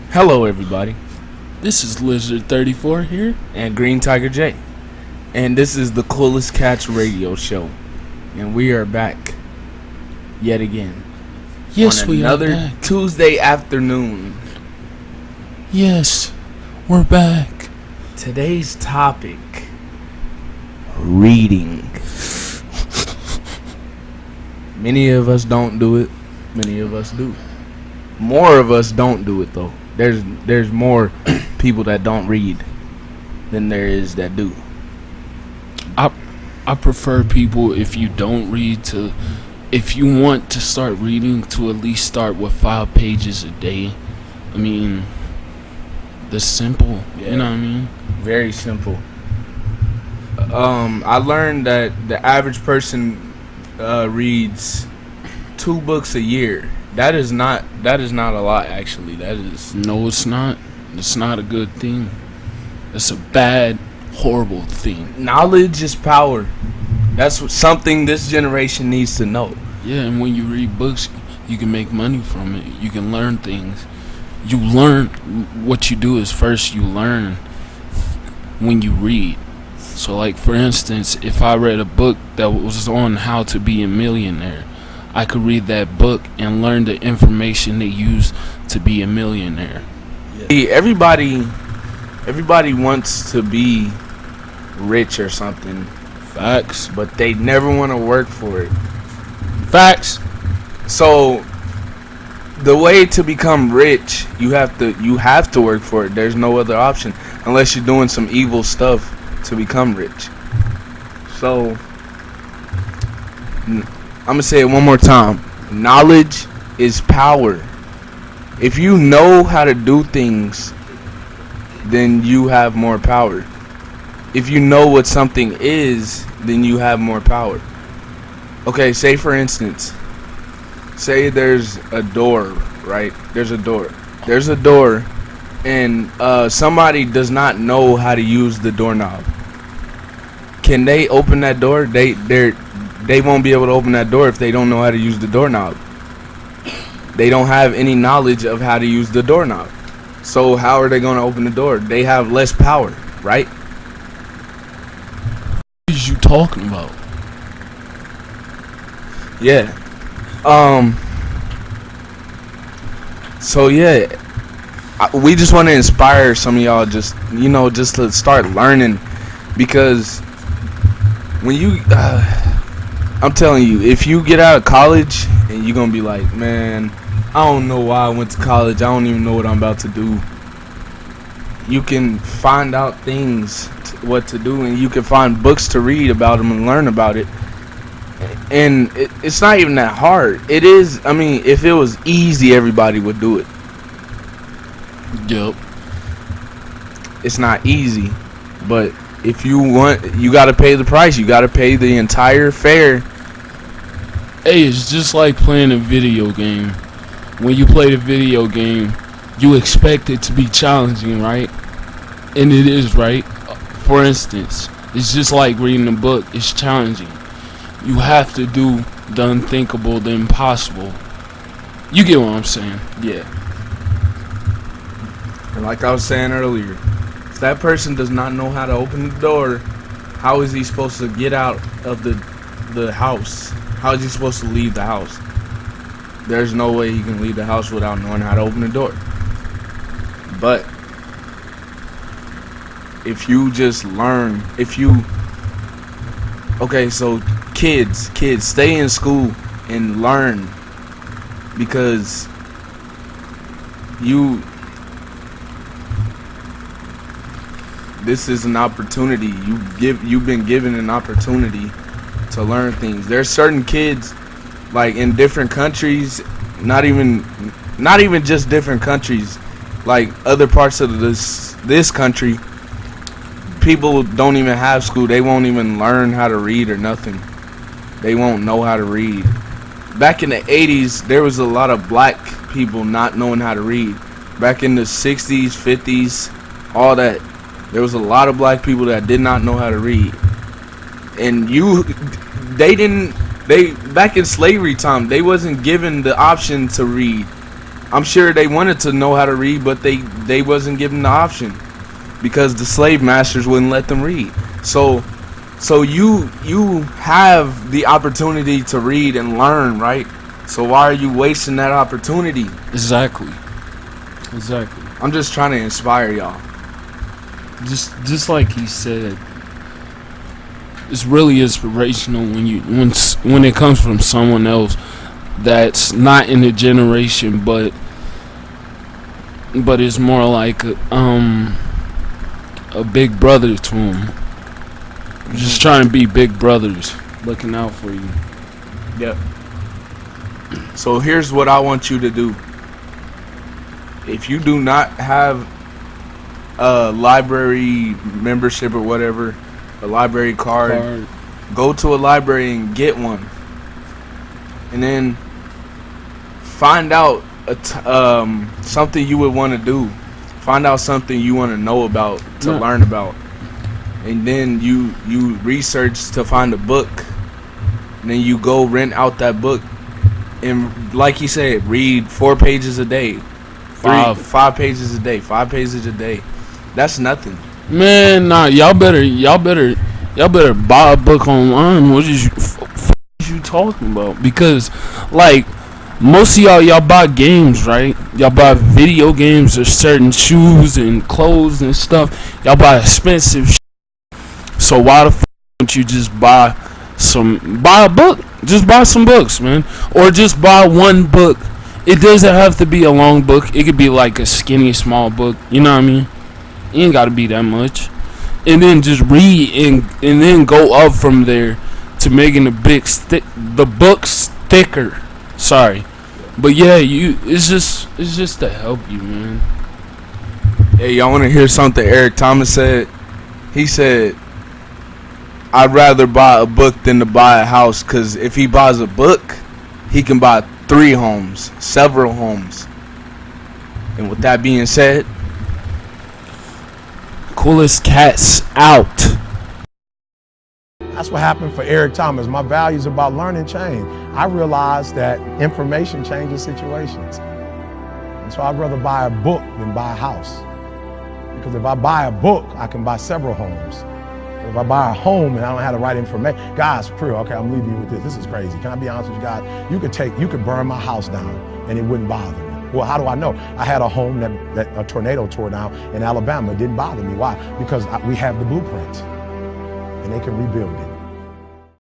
Hello, everybody, This is Lizard 34 here. and Green Tiger J, and this is the Koolest Katz radio show, and we are back yet again Yes, on we another are back. Tuesday afternoon. Yes, we're back. Today's topic: reading. Many of us don't do it. Many of us do. More of us don't do it though. There's more people that don't read than there is that do. I prefer people, if you don't read, to, if you want to start reading, to at least start with 5 pages a day. I mean, the simple, you know what I mean? Very simple. I learned that the average person reads 2 books a year. That is not a lot, actually. That is No, it's not. It's not a good thing. It's a bad, horrible thing. knowledge is power. Something this generation needs to know. Yeah, and when you read books, you can make money from it. You can learn things. You learn. What you do is first you learn when you read. So, like, for instance, if I read a book that was on how to be a millionaire, I could read that book and learn the information they use to be a millionaire. See, everybody wants to be rich or something, Facts. but they never want to work for it. Facts. So the way to become rich, you have to work for it. There's no other option unless you're doing some evil stuff to become rich. So I'm gonna say it one more time. Knowledge is power. If you know how to do things, then you have more power. If you know what something is, then you have more power. Okay, say for instance, say there's a door, right? There's a door, and somebody does not know how to use the doorknob. Can they open that door? They won't be able to open that door if they don't know how to use the doorknob. They don't have any knowledge of how to use the doorknob. So how are they going to open the door? They have less power, right? What is you talking about? Yeah. So yeah, we just want to inspire some of y'all just to start learning, because when you I'm telling you, if you get out of college and you're going to be like, man, I don't know why I went to college. I don't even know what I'm about to do. You can find out things, what to do, and you can find books to read about them and learn about it. And it's not even that hard. It is, I mean, if it was easy, everybody would do it. Yup. It's not easy, but if you want, you got to pay the price. You got to pay the entire fare. Hey, it's just like playing a video game. When you play the video game, you expect it to be challenging, right? And it is, right? For instance, it's just like reading a book. It's challenging. You have to do the unthinkable, the impossible. You get what I'm saying? Yeah. And like I was saying earlier, if that person does not know how to open the door, how is he supposed to get out of the house? How is he supposed to leave the house? There's no way he can leave the house without knowing how to open the door. But if you just learn, okay, so kids, stay in school and learn, because this is an opportunity. You've been given an opportunity to learn things. There's certain kids, like in different countries, not even just different countries, like other parts of this country, people don't even have school. They won't even learn how to read or nothing. They won't know how to read. Back in the 80s, there was a lot of black people not knowing how to read. Back in the 60s, 50s, all that, there was a lot of black people that did not know how to read. And back in slavery time, they wasn't given the option to read. I'm sure they wanted to know how to read, but they wasn't given the option because the slave masters wouldn't let them read. So you have the opportunity to read and learn, right? So why are you wasting that opportunity? Exactly. I'm just trying to inspire y'all. Just like he said, it's really inspirational when it comes from someone else that's not in the generation, but it's more like a big brother to him. Just trying to be big brothers, looking out for you. Yep. So here's what I want you to do. If you do not have a library membership or whatever, a library card, go to a library and get one. And then find out something you would want to do. Find out something you want to know about, to learn about. And then you research to find a book. And then you go rent out that book. And like he said, read 4 pages a day. 5 pages a day. 5 pages a day. That's nothing. Man, nah, y'all better buy a book online. What is you talking about? Because like most of y'all buy games, right? Y'all buy video games or certain shoes and clothes and stuff. Y'all buy expensive shit. So why the don't you just buy a book? Just buy some books, man. Or just buy one book. It doesn't have to be a long book. It could be like a skinny, small book. You know what I mean? It ain't got to be that much. And then just read and then go up from there to making the books thicker. Sorry. But yeah, it's just to help you, man. Hey, y'all want to hear something Eric Thomas said? He said, I'd rather buy a book than to buy a house, because if he buys a book, he can buy 3 homes, several homes. And with that being said, Koolest Katz out. That's what happened for Eric Thomas. My values about learning changed. I realized that information changes situations. And so I'd rather buy a book than buy a house. Because if I buy a book, I can buy several homes. But if I buy a home and I don't have the right information, guys, for real, okay, I'm leaving you with this. This is crazy. Can I be honest with you guys? You could burn my house down and it wouldn't bother me. Well, how do I know? I had a home that a tornado tore down in Alabama. It didn't bother me. Why? Because we have the blueprint and they can rebuild it.